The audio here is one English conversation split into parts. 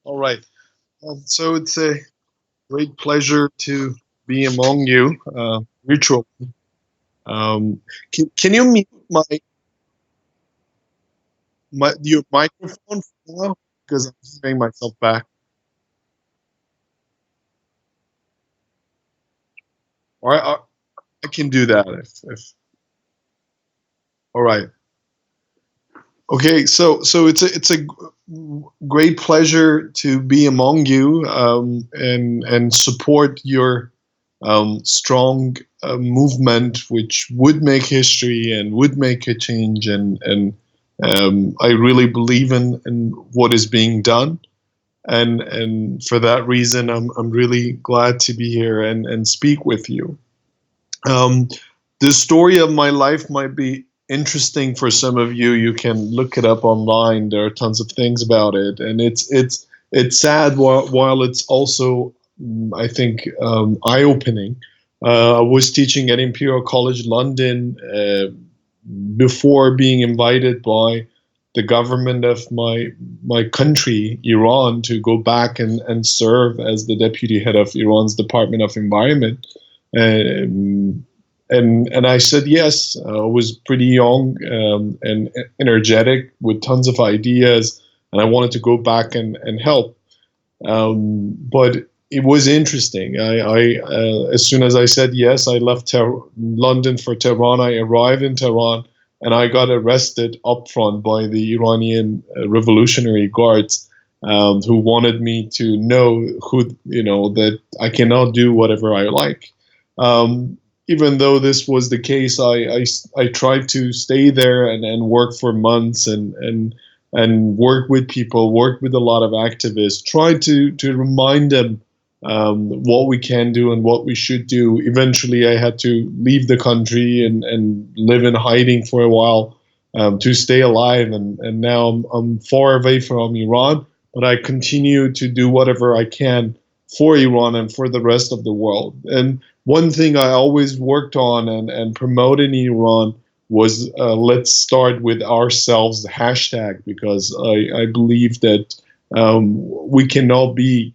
All right. So it's a great pleasure to be among you, virtual. Can you mute my your microphone for now? Because I'm hearing myself back. All right, I can do that if. All right. Okay. So it's a great pleasure to be among you and support your strong movement, which would make history and would make a change. And I really believe in what is being done. And for that reason, I'm really glad to be here and speak with you. Um, the story of my life might be interesting for some of you. You can look it up online. There are tons of things about it, and it's sad while it's also, I think, eye opening. I was teaching at Imperial College London before being invited by the government of my country, Iran, to go back and serve as the deputy head of Iran's Department of Environment. Um, and I said yes. I was pretty young and energetic with tons of ideas, and I wanted to go back and help. But it was interesting. As soon as I said yes, I left London for Tehran. I arrived in Tehran, and I got arrested up front by the Iranian Revolutionary Guards, who wanted me to know that I cannot do whatever I like. Um, Even though this was the case, I tried to stay there and work for months and work with people, work with a lot of activists, try to remind them what we can do and what we should do. Eventually, I had to leave the country and live in hiding for a while to stay alive. And now I'm far away from Iran, but I continue to do whatever I can for Iran and for the rest of the world. And one thing I always worked on and promoted in Iran was let's start with ourselves, the hashtag, because I believe that we cannot be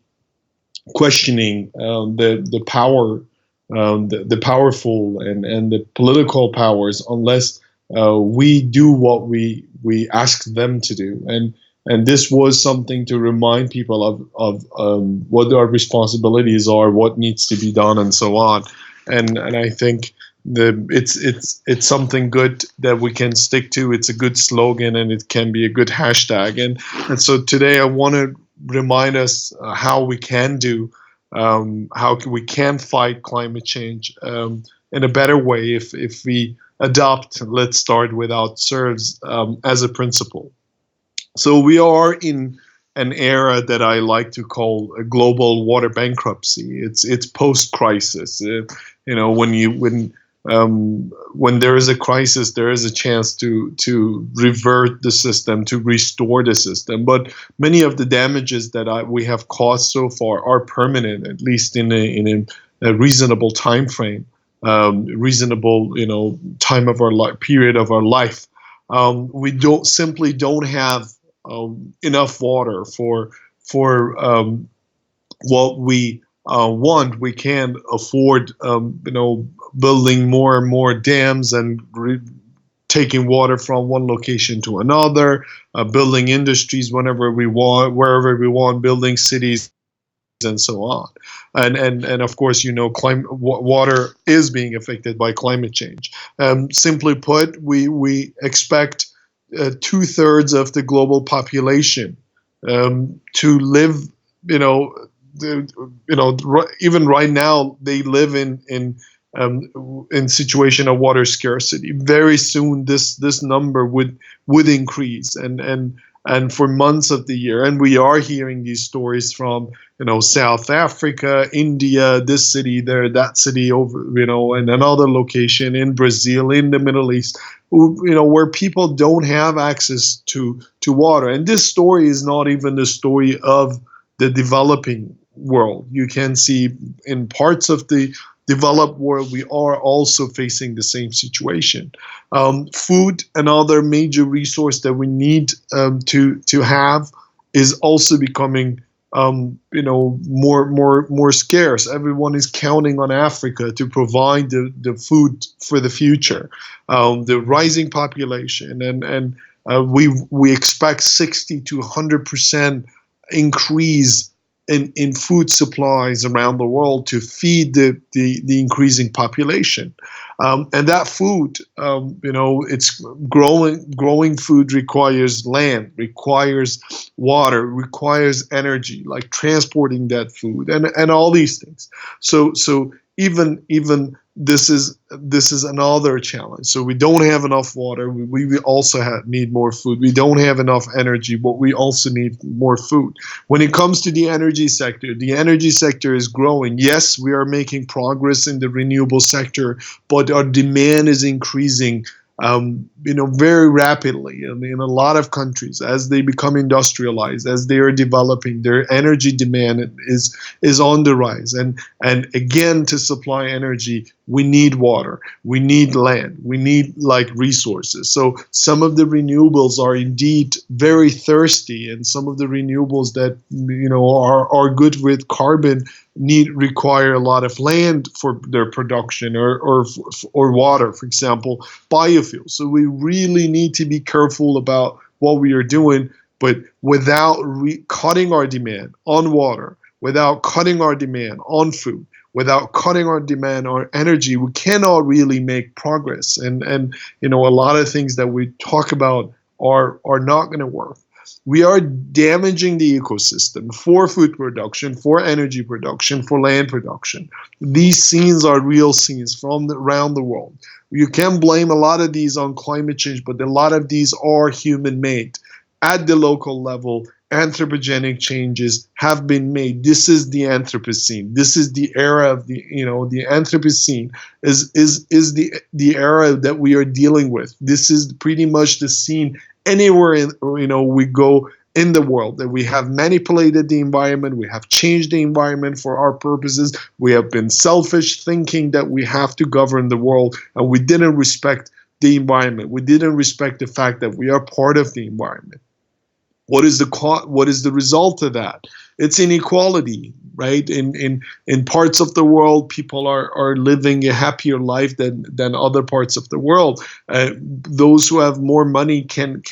questioning the power, the powerful and the political powers unless we do what we ask them to do. And this was something to remind people of what our responsibilities are, what needs to be done, and so on. And I think it's something good that we can stick to. It's a good slogan, and it can be a good hashtag. And so today I want to remind us how we can do, how we can fight climate change in a better way if we adopt let's start without serves as a principle. So we are in an era that I like to call a global water bankruptcy. It's post crisis. When there is a crisis, there is a chance to revert the system, to restore the system. But many of the damages that we have caused so far are permanent, at least in a reasonable time frame, reasonable time of our life, period of our life. We don't have enough water for what we want. We can't afford, building more and more dams and taking water from one location to another, building industries whenever we want, wherever we want, building cities and so on. And of course, water is being affected by climate change. Simply put, we expect 2/3 of the global population to live, even right now they live in situation of water scarcity. Very soon, this number would increase, and for months of the year. And we are hearing these stories from South Africa, India, this city there, that city over, and another location in Brazil, in the Middle East, where people don't have access to water. And this story is not even the story of the developing world. You can see in parts of the developed world, we are also facing the same situation. Food, another major resource that we need to have, is also becoming more scarce. Everyone is counting on Africa to provide the food for the future. The rising population, and we expect 60 to 100% increase in food supplies around the world to feed the increasing population. And that food, it's growing food requires land, requires water, requires energy, like transporting that food, and all these things. So even this is another challenge. So we don't have enough water. We also need more food. We don't have enough energy, but we also need more food. When it comes to the energy sector is growing. Yes, we are making progress in the renewable sector, but our demand is increasing very rapidly. In a lot of countries, as they become industrialized, as they are developing, their energy demand is on the rise. And again, to supply energy, we need water, we need land, we need like resources. So some of the renewables are indeed very thirsty, and some of the renewables that are good with carbon require a lot of land for their production, or water, for example, biofuels. So we really need to be careful about what we are doing, but without cutting our demand on water, without cutting our demand on food, without cutting our demand on energy, we cannot really make progress. And a lot of things that we talk about are not going to work. We are damaging the ecosystem for food production, for energy production, for land production. These scenes are real scenes from around the world. You can blame a lot of these on climate change, but a lot of these are human-made. At the local level, anthropogenic changes have been made. This is the Anthropocene. This is the era of the Anthropocene is the era that we are dealing with. This is pretty much the scene anywhere we go in the world, that we have manipulated the environment, we have changed the environment for our purposes, we have been selfish, thinking that we have to govern the world, and we didn't respect the environment. We didn't respect the fact that we are part of the environment. What is the result of that? It's inequality, right? In parts of the world, people are living a happier life than other parts of the world. Those who have more money can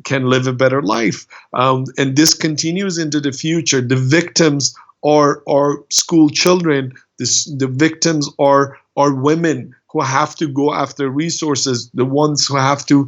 live a better life, and this continues into the future. The victims are school children. The victims are women who have to go after resources, the ones who have to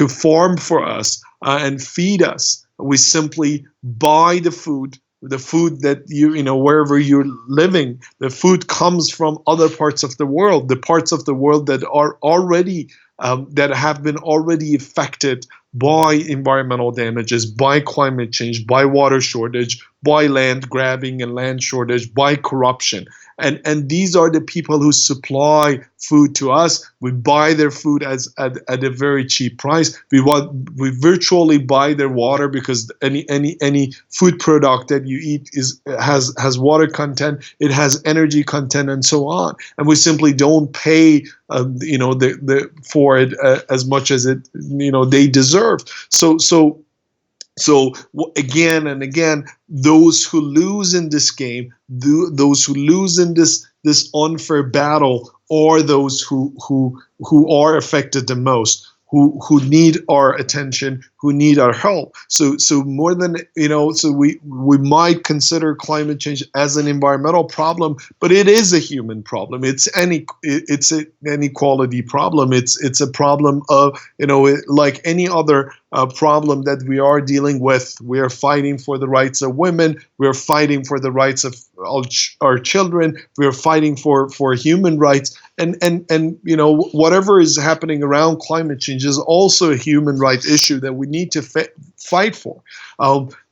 farm for us and feed us. We simply buy the food that wherever you're living, the food comes from other parts of the world, the parts of the world that are already that have been already affected by environmental damages, by climate change, by water shortage, by land grabbing and land shortage, by corruption. And these are the people who supply food to us. We buy their food at a very cheap price. We virtually buy their water, because any food product that you eat has water content, it has energy content, and so on. And we simply don't pay for it as much as they deserve. So again and again, those who lose in this game, those who lose in this unfair battle, are those who are affected the most, who need our attention, who need our help. So more than so we might consider climate change as an environmental problem, but it is a human problem. It's an inequality problem. It's a problem of like any other problem that we are dealing with. We are fighting for the rights of women. We are fighting for the rights of our children. We are fighting for human rights. And whatever is happening around climate change is also a human rights issue that we need to fight for.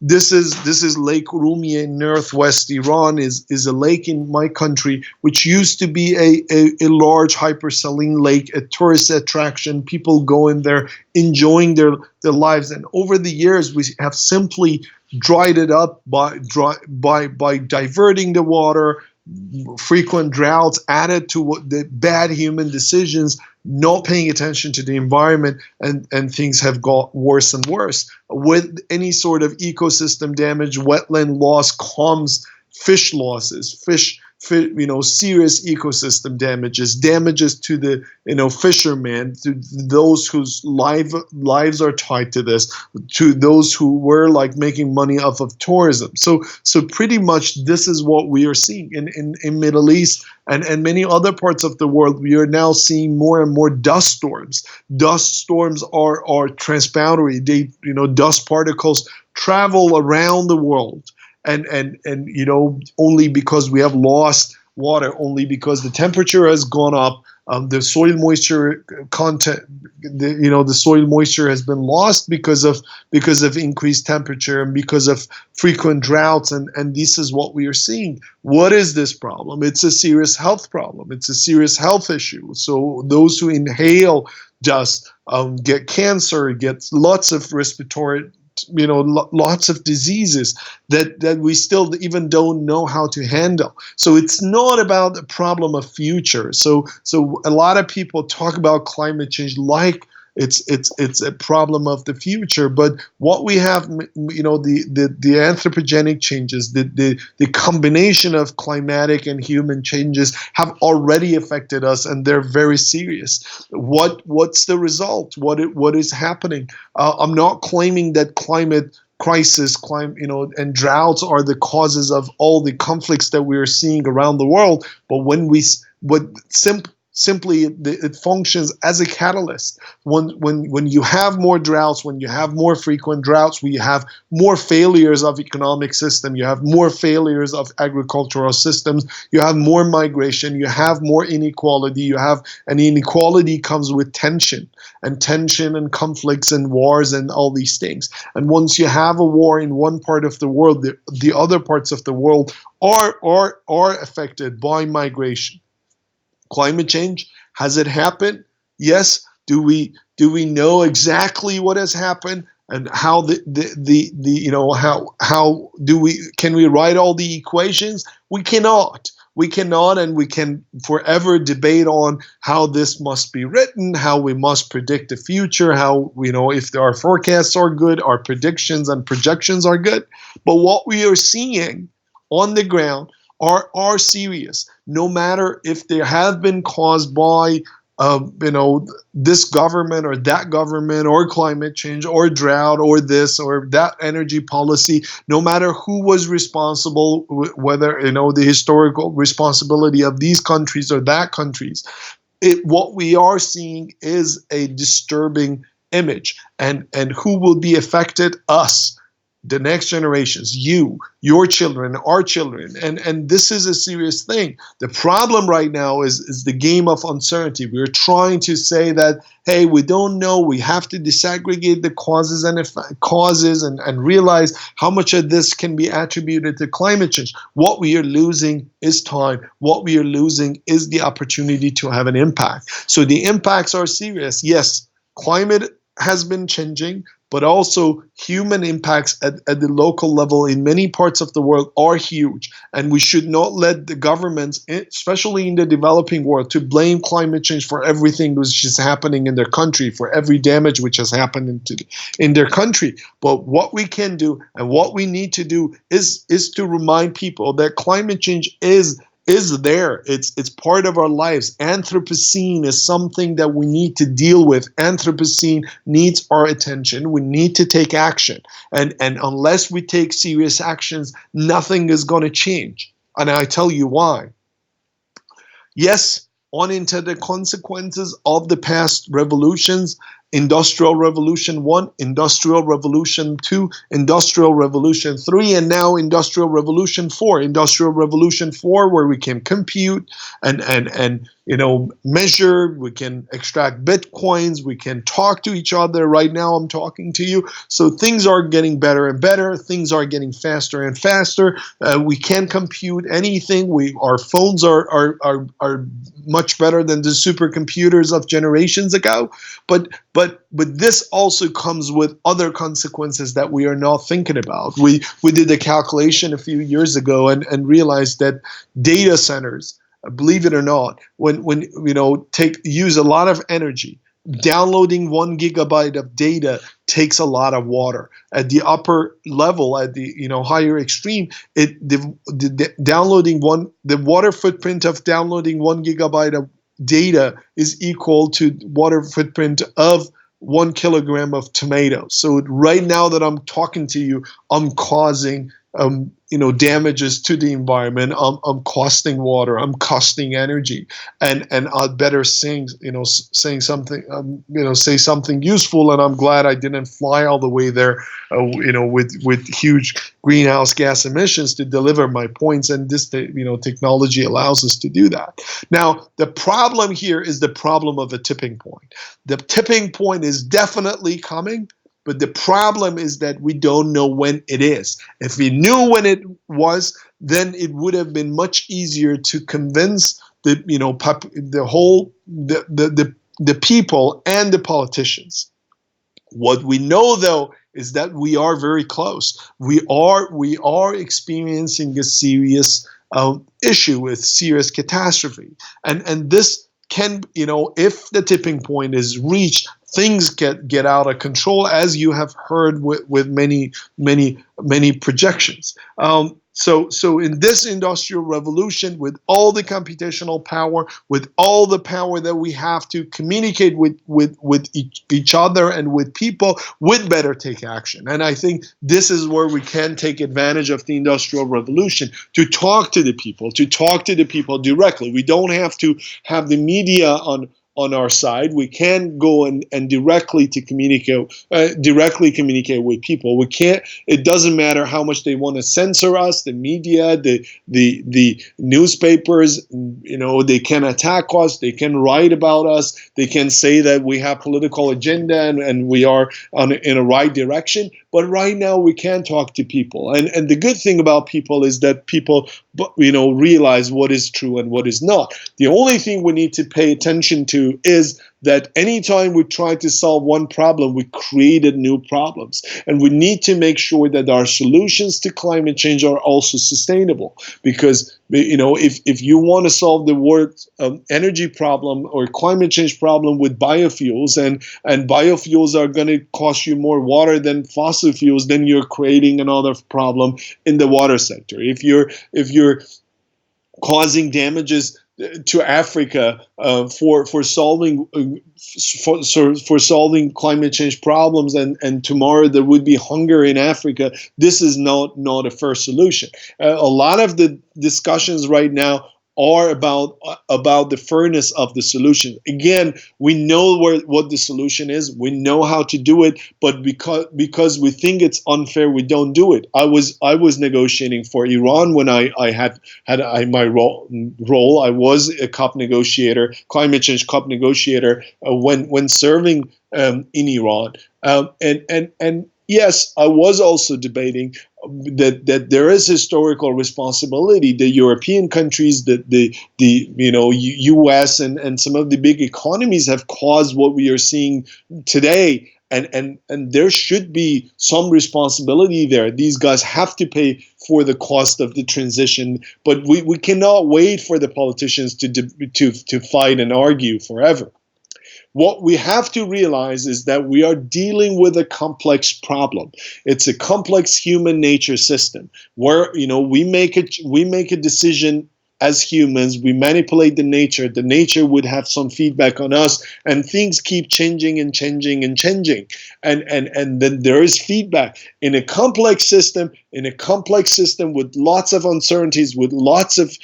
This is Lake Urmia in northwest Iran. Is a lake in my country, which used to be a large hypersaline lake, a tourist attraction. People go in there enjoying their lives, and over the years we have simply dried it up by diverting the water, frequent droughts added to what the bad human decisions, not paying attention to the environment, and things have got worse and worse. With any sort of ecosystem damage, wetland loss comes fish losses, serious ecosystem damages to the fishermen, to those whose lives are tied to this, to those who were like making money off of tourism. So pretty much this is what we are seeing in Middle East and many other parts of the world. We are now seeing more and more dust storms. Dust storms are transboundary. They dust particles travel around the world. And only because we have lost water, only because the temperature has gone up, the soil moisture content, the soil moisture has been lost because of increased temperature and because of frequent droughts, and this is what we are seeing. What is this problem? It's a serious health problem. It's a serious health issue. So those who inhale dust get cancer, get lots of respiratory, lots of diseases that we still even don't know how to handle. So it's not about the problem of future. So a lot of people talk about climate change like it's a problem of the future, but what we have, the anthropogenic changes, the combination of climatic and human changes have already affected us, and they're very serious. What's the result? What is happening? I'm not claiming that climate crisis, and droughts are the causes of all the conflicts that we are seeing around the world, but simply it functions as a catalyst. When you have more droughts, when you have more frequent droughts, we have more failures of economic system, you have more failures of agricultural systems, you have more migration, you have more inequality, and inequality comes with tension and conflicts and wars and all these things. And once you have a war in one part of the world, the other parts of the world are affected by migration. Climate change, has it happened? Yes. Do we know exactly what has happened and how can we write all the equations? We cannot, and we can forever debate on how this must be written, how we must predict the future, how if our forecasts are good, our predictions and projections are good. But what we are seeing on the ground are serious, no matter if they have been caused by this government or that government or climate change or drought or this or that energy policy. No matter who was responsible, whether the historical responsibility of these countries or that countries, what we are seeing is a disturbing image. And who will be affected? Us, the next generations, you, your children, our children. And this is a serious thing. The problem right now is the game of uncertainty. We're trying to say that, hey, we don't know. We have to disaggregate the causes and realize how much of this can be attributed to climate change. What we are losing is time. What we are losing is the opportunity to have an impact. So the impacts are serious. Yes, climate has been changing, but also human impacts at the local level in many parts of the world are huge. And we should not let the governments, especially in the developing world, to blame climate change for everything which is happening in their country, for every damage which has happened in their country. But what we can do and what we need to do is to remind people that climate change is there. It's part of our lives. Anthropocene is something that we need to deal with. Anthropocene needs our attention. We need to take action. And unless we take serious actions, nothing is going to change. And I tell you why. Yes, unintended consequences of the past revolutions, Industrial Revolution 1, Industrial Revolution 2, Industrial Revolution 3, and now Industrial Revolution 4. Industrial Revolution 4, where we can compute and measure, we can extract bitcoins, we can talk to each other. Right now I'm talking to you. So things are getting better and better. Things are getting faster and faster. We can compute anything. Our phones are much better than the supercomputers of generations ago. But this also comes with other consequences that we are not thinking about. We did a calculation a few years ago and realized that data centers, believe it or not, when use a lot of energy. Downloading 1 gigabyte of data takes a lot of water. At the upper level, at the higher extreme, the water footprint of downloading 1 gigabyte of data is equal to water footprint of 1 kilogram of tomatoes. So right now that I'm talking to you, I'm causing damages to the environment. I'm costing water. I'm costing energy, and I'd better say something useful. And I'm glad I didn't fly all the way there, with huge greenhouse gas emissions to deliver my points. And this, technology allows us to do that. Now, the problem here is the problem of a tipping point. The tipping point is definitely coming. But the problem is that we don't know when it is. If we knew when it was, then it would have been much easier to convince the people and the politicians. What we know, though, is that we are very close. We are experiencing a serious issue with serious catastrophe, and this can, if the tipping point is reached, things get out of control, as you have heard with many projections. So in this industrial revolution, with all the computational power, with all the power that we have to communicate with each other and with people, we'd better take action. And I think this is where we can take advantage of the industrial revolution to talk to the people directly. We don't have to have the media on our side. We can go and directly communicate with people. We can't. It doesn't matter how much they want to censor us. The media, the newspapers, they can attack us. They can write about us. They can say that we have political agenda and we are in a right direction. But right now we can talk to people. And the good thing about people is that people, realize what is true and what is not. The only thing we need to pay attention to is that anytime we try to solve one problem, we created new problems. And we need to make sure that our solutions to climate change are also sustainable. Because, if you want to solve the world's energy problem or climate change problem with biofuels, and biofuels are going to cost you more water than fossil fuels, then you're creating another problem in the water sector. If you're causing damages to Africa for solving climate change problems, and tomorrow there would be hunger in Africa, this is not a fair solution. A lot of the discussions right now are about the fairness of the solution. Again, we know what the solution is. We know how to do it, but because we think it's unfair, we don't do it. I was negotiating for Iran when I had my role. I was a COP negotiator, climate change COP negotiator, when serving in Iran, and yes, I was also debating that there is historical responsibility. The European countries, the U.S. and some of the big economies have caused what we are seeing today, and there should be some responsibility there. These guys have to pay for the cost of the transition, but we cannot wait for the politicians to fight and argue forever. What we have to realize is that we are dealing with a complex problem. It's a complex human nature system where we make a decision as humans. We manipulate the nature. The nature would have some feedback on us, and things keep changing and changing and changing. And then there is feedback in a complex system. In a complex system with lots of uncertainties, with lots of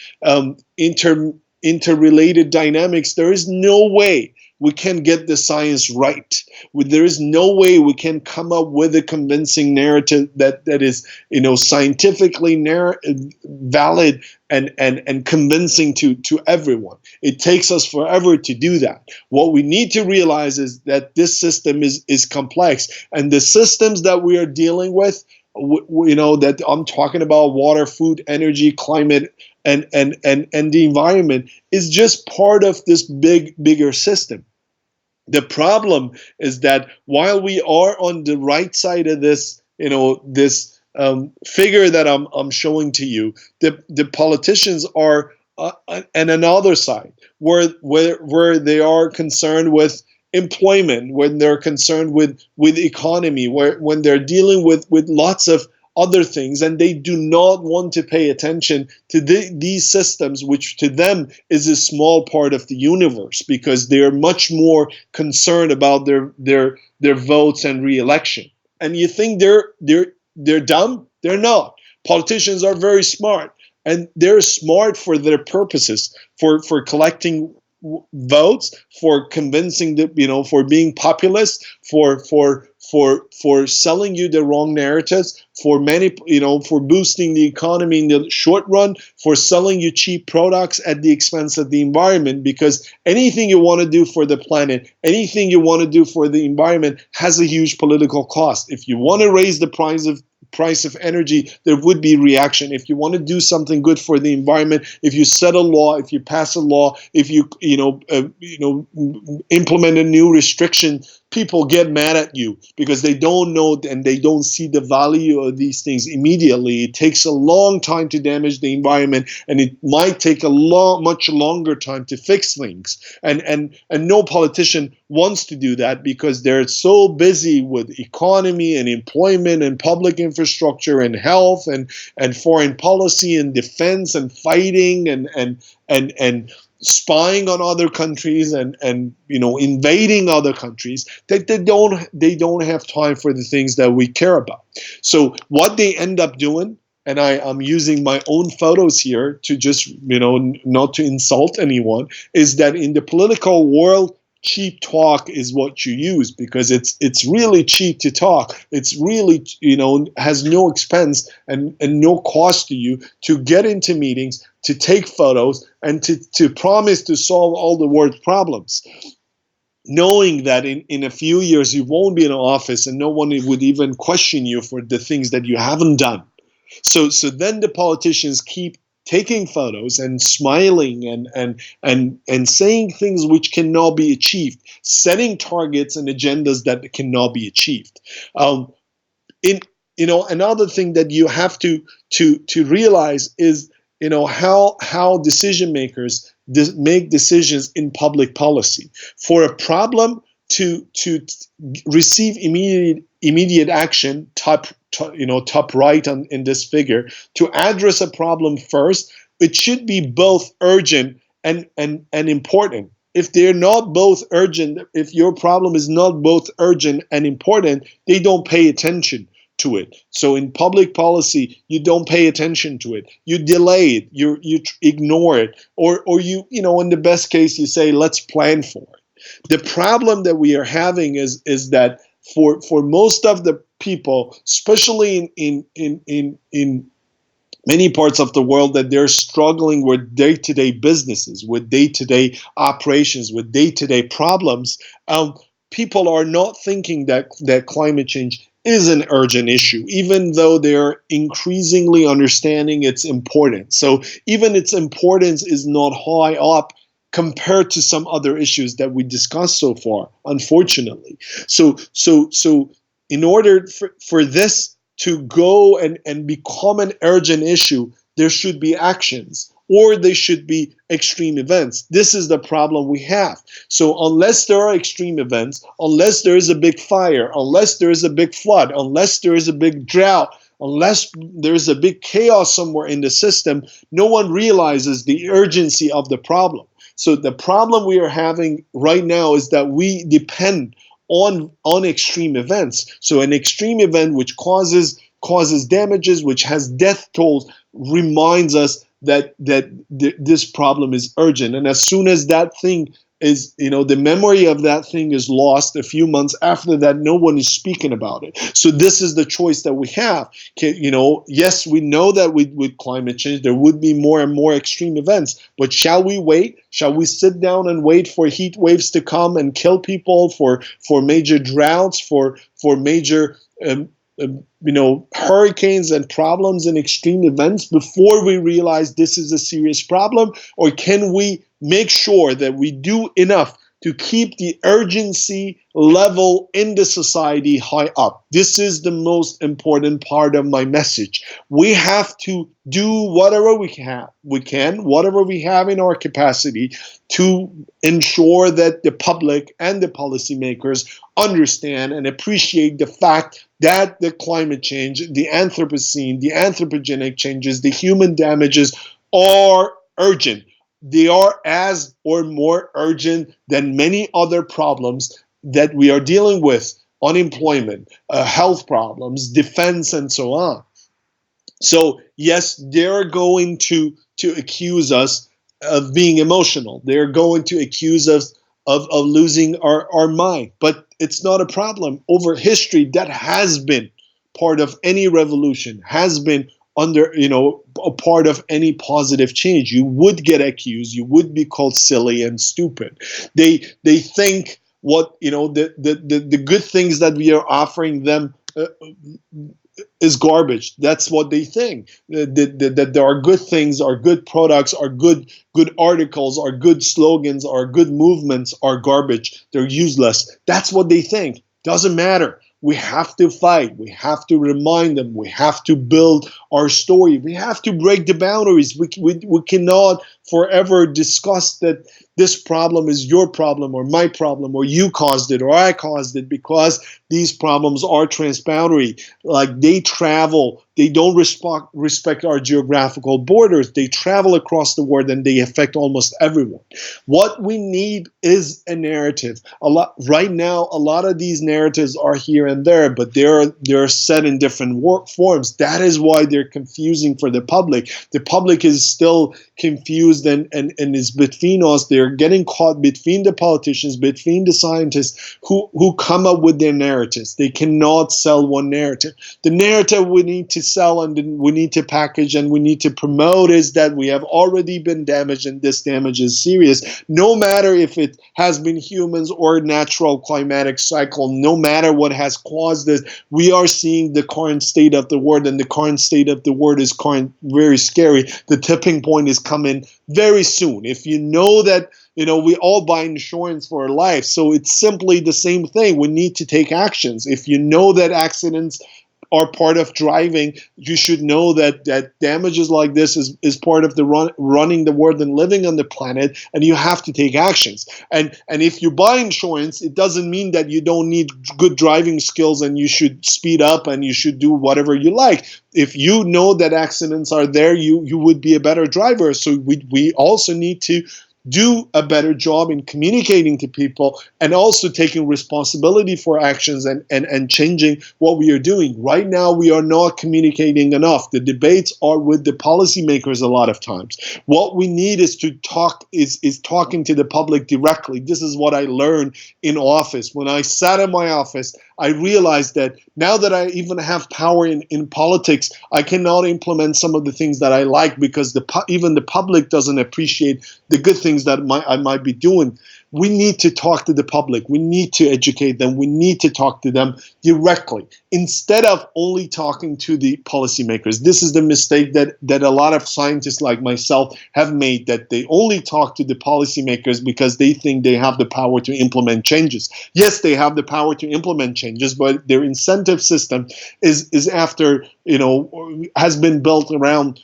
interrelated dynamics, there is no way we can get the science right. There is no way we can come up with a convincing narrative that is, scientifically valid and convincing to everyone. It takes us forever to do that. What we need to realize is that this system is complex, and the systems that we are dealing with, that I'm talking about, water, food, energy, climate, and the environment, is just part of this bigger system. The problem is that while we are on the right side of this, this figure that I'm showing to you, the politicians are on another side, where they are concerned with employment, when they're concerned with economy, when they're dealing with lots of other things, and they do not want to pay attention to these systems, which to them is a small part of the universe, because they're much more concerned about their votes and re-election. And you think they're dumb? They're not. Politicians are very smart, and they're smart for their purposes, for collecting votes, for convincing for being populist, for selling you the wrong narratives, for for boosting the economy in the short run, for selling you cheap products at the expense of the environment. Because anything you want to do for the planet, anything you want to do for the environment, has a huge political cost. If you want to raise the price of energy, there would be reaction. If you want to do something good for the environment, if you set a law, if you pass a law, if you implement a new restriction, people get mad at you because they don't know and they don't see the value of these things immediately. It takes a long time to damage the environment, and it might take a much longer time to fix things. And no politician wants to do that, because they're so busy with economy and employment and public infrastructure and health and foreign policy and defense and fighting and spying on other countries and invading other countries, that they don't have time for the things that we care about. So what they end up doing, and I'm using my own photos here to just not to insult anyone, is that in the political world, cheap talk is what you use, because it's really cheap to talk. It's really has no expense and no cost to you to get into meetings, to take photos, and to promise to solve all the world's problems, knowing that in a few years you won't be in office and no one would even question you for the things that you haven't done. So then the politicians keep taking photos and smiling and saying things which cannot be achieved, setting targets and agendas that cannot be achieved. Another thing that you have to realize is how decision makers make decisions in public policy. For a problem to receive immediate action, top right in this figure, to address a problem first, it should be both urgent and important. If they're not both urgent, if your problem is not both urgent and important, they don't pay attention to it. So in public policy, you don't pay attention to it. You delay it. You ignore it, or you in the best case you say, let's plan for it. The problem that we are having is that for most of the people, especially in many parts of the world, that they're struggling with day-to-day businesses, with day-to-day operations, with day-to-day problems, people are not thinking that climate change is an urgent issue, even though they're increasingly understanding its importance. So even its importance is not high up compared to some other issues that we discussed so far, unfortunately. So in order for this to go and become an urgent issue, there should be actions, or they should be extreme events. This is the problem we have. So unless there are extreme events, unless there is a big fire, unless there is a big flood, unless there is a big drought, unless there is a big chaos somewhere in the system, no one realizes the urgency of the problem. So the problem we are having right now is that we depend on extreme events. So an extreme event which causes damages, which has death tolls, reminds us that this problem is urgent. And as soon as that thing is, the memory of that thing is lost a few months after that. No one is speaking about it. So this is the choice that we have. Yes, we know that with climate change there would be more and more extreme events, but shall we wait? Shall we sit down and wait for heat waves to come and kill people, for major droughts, for major hurricanes and problems and extreme events before we realize this is a serious problem? Or can we make sure that we do enough to keep the urgency level in the society high up? This is the most important part of my message. We have to do whatever we can, whatever we have in our capacity, to ensure that the public and the policymakers understand and appreciate the fact that the climate change, the Anthropocene, the anthropogenic changes, the human damages are urgent. They are as or more urgent than many other problems that we are dealing with: unemployment, health problems, defense, and so on. So yes, they're going to accuse us of being emotional. They're going to accuse us of losing our mind. But it's not a problem. Over history, that has been part of any revolution, has been under, a part of any positive change. You would get accused. You would be called silly and stupid. They think what, the good things that we are offering them is garbage. That's what they think. That there are good things, are good products, are good articles, are good slogans, are good movements, are garbage. They're useless. That's what they think. Doesn't matter. We have to fight. We have to remind them. We have to build our story. We have to break the boundaries. We cannot forever discuss that this problem is your problem or my problem, or you caused it or I caused it, because these problems are transboundary. Like, they travel. They don't respect our geographical borders. They travel across the world and they affect almost everyone. What we need is a narrative. Right now, a lot of these narratives are here and there, but they're set in different forms. That is why they're confusing for the public. The public is still confused and is between us. They're getting caught between the politicians, between the scientists who come up with their narratives. They cannot sell one narrative. The narrative we need to sell and we need to package and we need to promote is that we have already been damaged and this damage is serious. No matter if it has been humans or natural climatic cycle, no matter what has caused this, we are seeing the current state of the world, and the current state of the world is very scary. The tipping point is coming very soon. If you know that, we all buy insurance for our life, so it's simply the same thing. We need to take actions. If you know that accidents are part of driving, you should know that damages like this is part of the running the world and living on the planet, and you have to take actions. And if you buy insurance, it doesn't mean that you don't need good driving skills and you should speed up and you should do whatever you like. If you know that accidents are there, you would be a better driver. So we also need to do a better job in communicating to people and also taking responsibility for actions and changing what we are doing. Right now, we are not communicating enough. The debates are with the policymakers a lot of times. What we need is to talk, is talking to the public directly. This is what I learned in office. When I sat in my office, I realized that now that I even have power in politics, I cannot implement some of the things that I like because even the public doesn't appreciate the good things that I might be doing. We need to talk to the public. We need to educate them. We need to talk to them directly instead of only talking to the policymakers. This is the mistake that a lot of scientists like myself have made, that they only talk to the policymakers because they think they have the power to implement changes. Yes, they have the power to implement changes, but their incentive system is after, has been built around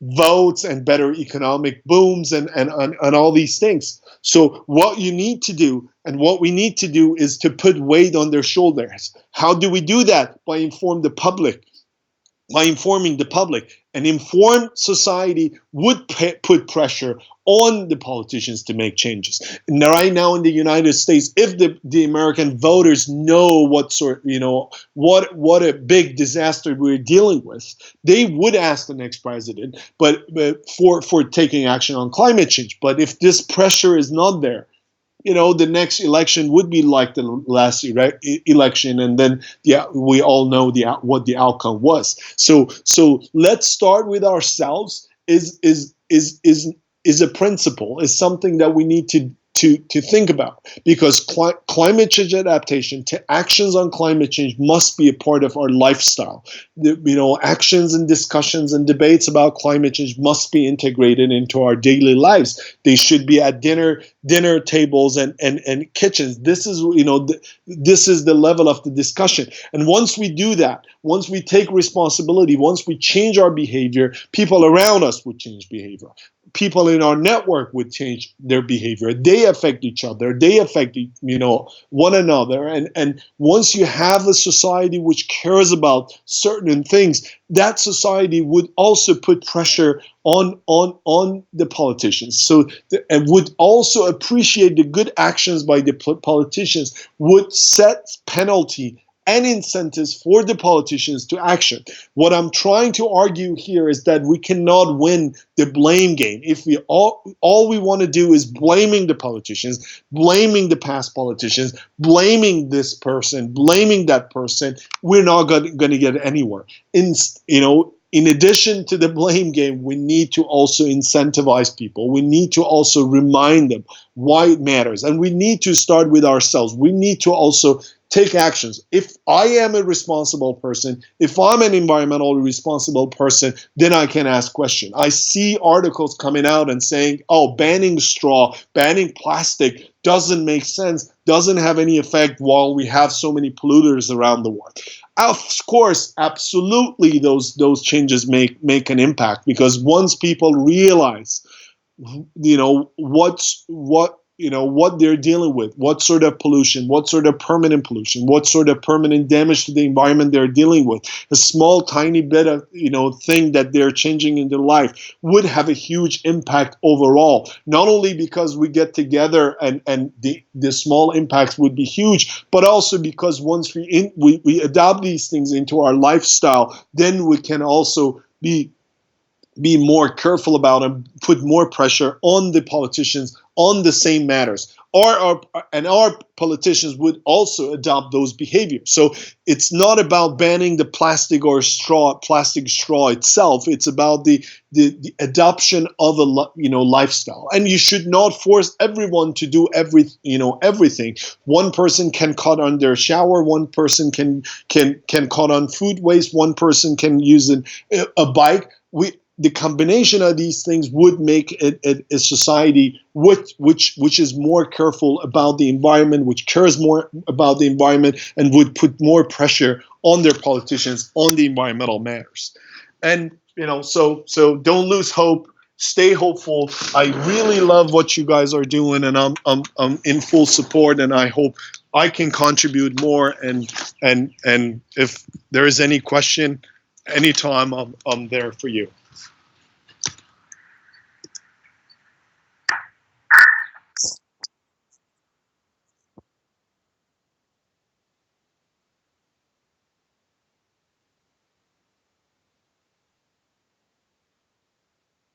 votes and better economic booms and all these things. So what you need to do and what we need to do is to put weight on their shoulders. How do we do that? By informing the public. An informed society would put pressure on the politicians to make changes. And right now in the United States, if the American voters know what a big disaster we're dealing with, they would ask the next president, but for taking action on climate change. But if this pressure is not there, the next election would be like the last election, and then yeah, we all know what the outcome was. So let's start with ourselves. Is a principle, is something that we need to think about, because climate change adaptation, to actions on climate change, must be a part of our lifestyle. Actions and discussions and debates about climate change must be integrated into our daily lives. They should be at dinner tables and kitchens. This is the level of the discussion. And once we do that, once we take responsibility, once we change our behavior, people around us would change behavior. People in our network would change their behavior. They affect each other. They affect one another. And once you have a society which cares about certain things, that society would also put pressure on the politicians. And would also appreciate the good actions by the politicians, would set penalty and incentives for the politicians to action. What I'm trying to argue here is that we cannot win the blame game. If we all we want to do is blaming the politicians, blaming the past politicians, blaming this person, blaming that person, we're not going to get anywhere. In addition to the blame game, we need to also incentivize people. We need to also remind them why it matters. And we need to start with ourselves. We need to also take actions. If I am a responsible person, if I'm an environmentally responsible person, then I can ask questions. I see articles coming out and saying, oh, banning straw, banning plastic doesn't make sense, doesn't have any effect while we have so many polluters around the world. Of course, absolutely, those changes make an impact, because once people realize what they're dealing with, what sort of pollution, what sort of permanent pollution, what sort of permanent damage to the environment they're dealing with, a small tiny bit of thing that they're changing in their life would have a huge impact overall. Not only because we get together and the small impacts would be huge, but also because once we adopt these things into our lifestyle, then we can also be more careful about and put more pressure on the politicians on the same matters. Our politicians would also adopt those behaviors. So it's not about banning the plastic straw itself. It's about the adoption of a lifestyle. And you should not force everyone to do everything. One person can cut on their shower. One person can cut on food waste. One person can use a bike. The combination of these things would make a society which is more careful about the environment, which cares more about the environment, and would put more pressure on their politicians on the environmental matters. And so don't lose hope. Stay hopeful. I really love what you guys are doing, and I'm in full support. And I hope I can contribute more. And if there is any question, anytime, I'm there for you.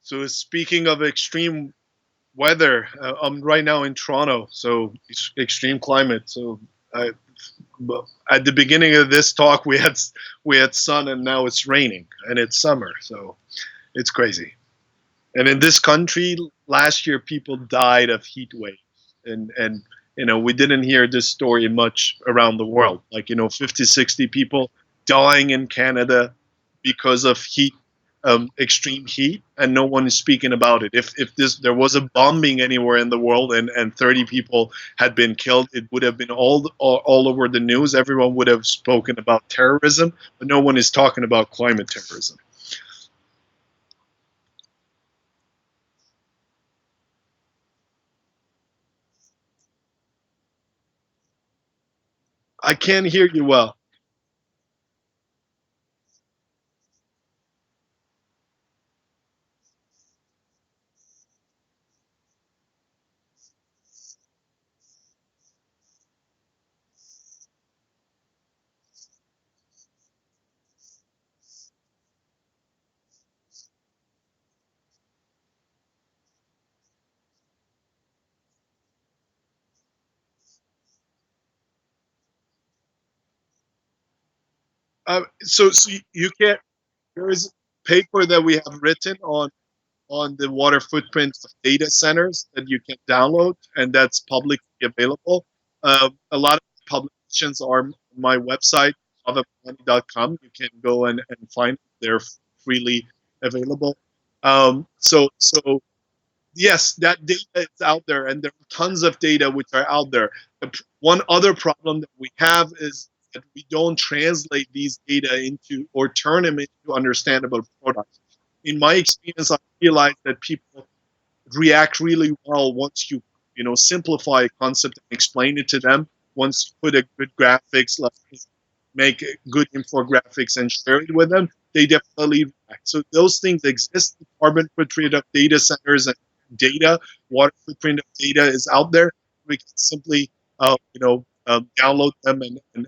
So speaking of extreme weather, I'm right now in Toronto, so it's extreme climate. So I, at the beginning of this talk, we had sun, and now it's raining, and it's summer. So it's crazy. And in this country, last year people died of heat waves, and we didn't hear this story much around the world. Like 50, 60 people dying in Canada because of heat, extreme heat, and no one is speaking about it. If there was a bombing anywhere in the world, and 30 people had been killed, it would have been all over the news. Everyone would have spoken about terrorism, but no one is talking about climate terrorism. I can't hear you well. So you can't. There is a paper that we have written on the water footprint of data centers that you can download, and that's publicly available. A lot of publications are on my website, kavehmadani.com. You can go and find them. They're freely available. So yes, that data is out there, and there are tons of data which are out there. One other problem that we have is that we don't translate these data into or turn them into understandable products. In my experience, I realized that people react really well once you simplify a concept and explain it to them. Once you put a good graphics, like make good infographics and share it with them, they definitely react. So those things exist. The carbon footprint of data centers and data, water footprint of data is out there. We can simply download them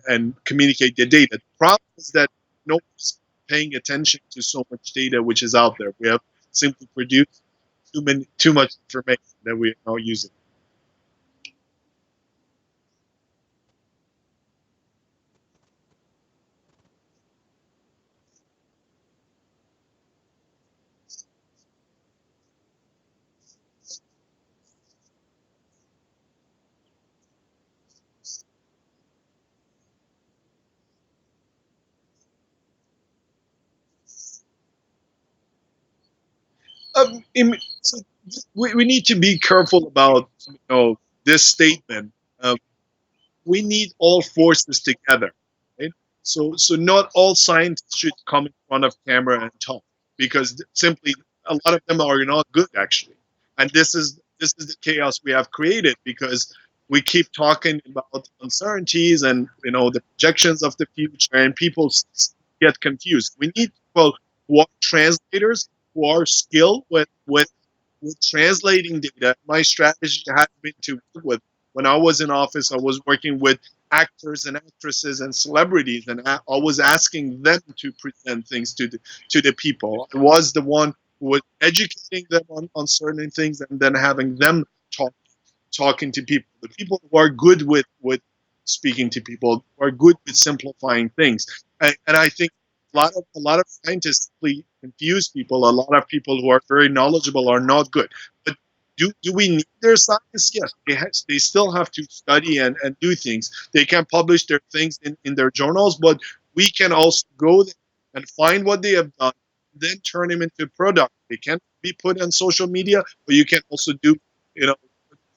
and communicate the data. The problem is that nobody's paying attention to so much data which is out there. We have simply produced too much information that we are now using. So we need to be careful about this statement. We need all forces together, right? So not all scientists should come in front of camera and talk because simply a lot of them are not good actually, and this is the chaos we have created because we keep talking about uncertainties and the projections of the future, and people get confused. We need people who are translators, who are skilled with translating data. My strategy has been to work with. When I was in office, I was working with actors and actresses and celebrities, and I was asking them to present things to the people. I was the one who was educating them on certain things, and then having them talking to people. The people who are good with speaking to people, who are good with simplifying things, and I think a lot of scientists simply confuse people. A lot of people who are very knowledgeable are not good. But do we need their science? Yes, they still have to study and do things. They can publish their things in their journals, but we can also go there and find what they have done, then turn them into product. They can be put on social media, but you can also do you know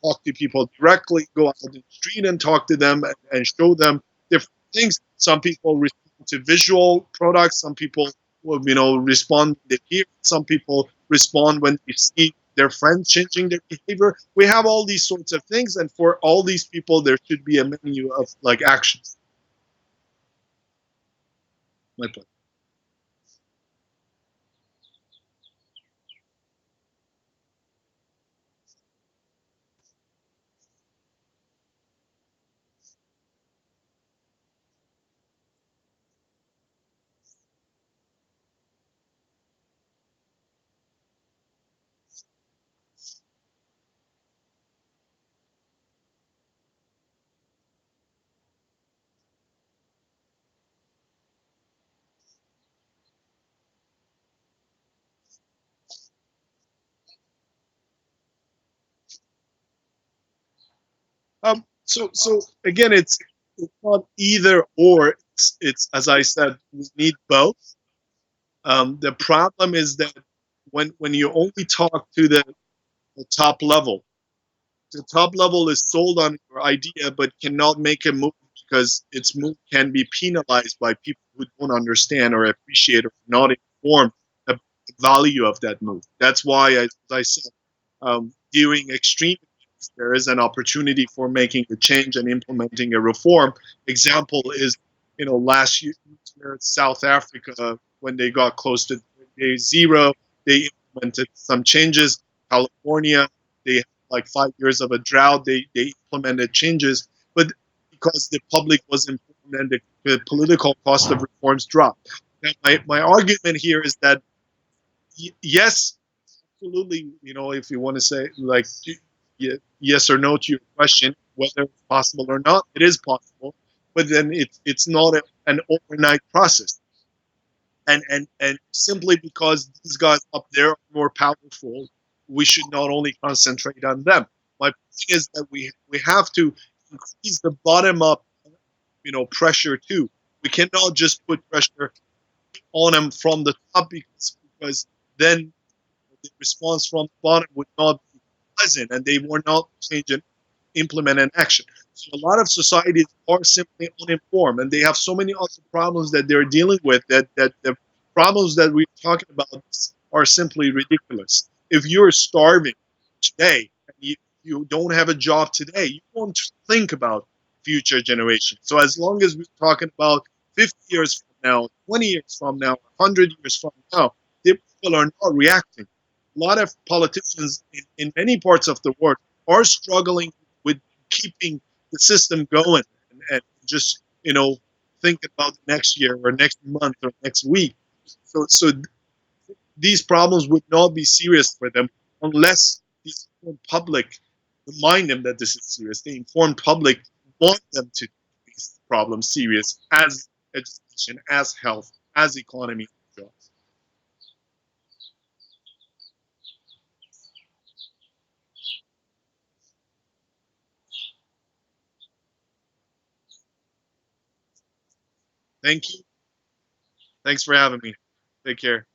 talk to people directly, go out in the street and talk to them and show them different things. Some people respond to visual products. Some people will, respond when they hear. Some people respond when they see their friends changing their behavior. We have all these sorts of things, and for all these people, there should be a menu of like actions. My point. So again, it's not either or. It's as I said, we need both. The problem is that when you only talk to the top level, the top level is sold on your idea but cannot make a move because its move can be penalized by people who don't understand or appreciate or not informed about the value of that move. That's why, as I said, during extreme events, there is an opportunity for making a change and implementing a reform. Example is, last year South Africa, when they got close to day zero, they implemented some changes. California, they had like 5 years of a drought. They implemented changes, but because the public was informed and the political cost of reforms dropped. Now, my argument here is that yes, absolutely. If you want to say like yes or no to your question, whether it's possible or not, it is possible. But then it's not an overnight process. And simply because these guys up there are more powerful, we should not only concentrate on them. My point is that we have to increase the bottom up, pressure too. We cannot just put pressure on them from the top, because then the response from the bottom would not be pleasant, and they will not change and implement an action. So a lot of societies are simply uninformed, and they have so many other problems that they're dealing with, that the problems that we're talking about are simply ridiculous. If you're starving today and you don't have a job today, you won't think about future generations. So as long as we're talking about 50 years from now, 20 years from now, 100 years from now, the people are not reacting. A lot of politicians in many parts of the world are struggling with keeping the system going, and just think about next year or next month or next week. So these problems would not be serious for them unless the informed public remind them that this is serious. The informed public want them to take these problems serious, as education, as health, as economy, and jobs. Thank you. Thanks for having me. Take care.